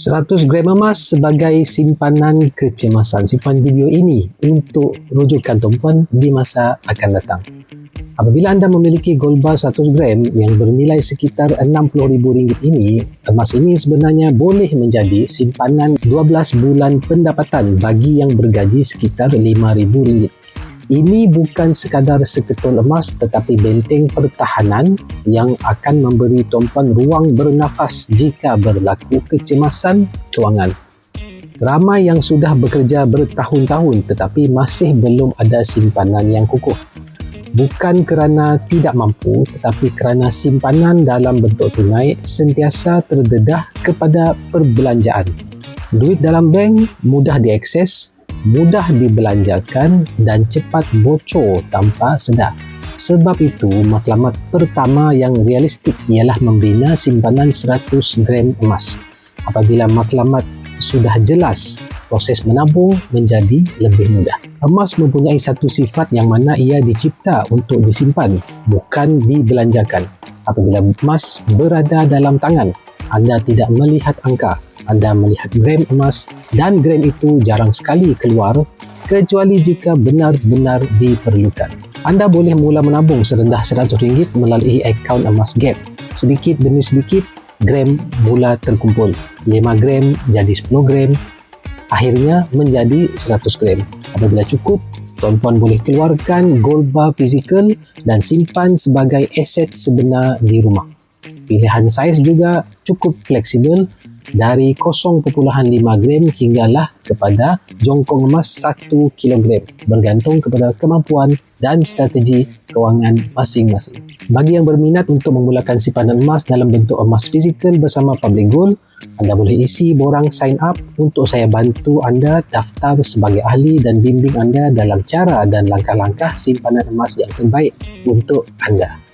100 gram emas sebagai simpanan kecemasan. Simpan video ini untuk rujukan tumpuan di masa akan datang. Apabila anda memiliki gold bar 100 gram yang bernilai sekitar RM60,000 ini, emas ini sebenarnya boleh menjadi simpanan 12 bulan pendapatan bagi yang bergaji sekitar RM5,000. Ini bukan sekadar seketul emas tetapi benteng pertahanan yang akan memberi tumpuan ruang bernafas jika berlaku kecemasan kewangan. Ramai yang sudah bekerja bertahun-tahun tetapi masih belum ada simpanan yang kukuh. Bukan kerana tidak mampu tetapi kerana simpanan dalam bentuk tunai sentiasa terdedah kepada perbelanjaan. Duit dalam bank mudah diakses, mudah dibelanjakan dan cepat bocor tanpa sedar. Sebab itu, matlamat pertama yang realistik ialah membina simpanan 100 gram emas. Apabila matlamat sudah jelas, proses menabung menjadi lebih mudah. Emas mempunyai satu sifat yang mana ia dicipta untuk disimpan, bukan dibelanjakan. Apabila emas berada dalam tangan, anda tidak melihat angka. Anda melihat gram emas dan gram itu jarang sekali keluar kecuali jika benar-benar diperlukan. Anda boleh mula menabung serendah RM100 melalui akaun emas Gap. Sedikit demi sedikit, gram mula terkumpul. 5 gram jadi 10 gram, akhirnya menjadi 100 gram. Apabila cukup, tuan-puan boleh keluarkan gold bar fizikal dan simpan sebagai aset sebenar di rumah. Pilihan saiz juga cukup fleksibel dari 0.5 gram hinggalah kepada jongkong emas 1 kilogram bergantung kepada kemampuan dan strategi kewangan masing-masing. Bagi yang berminat untuk memulakan simpanan emas dalam bentuk emas fizikal bersama Public Gold, anda boleh isi borang sign up untuk saya bantu anda daftar sebagai ahli dan bimbing anda dalam cara dan langkah-langkah simpanan emas yang terbaik untuk anda.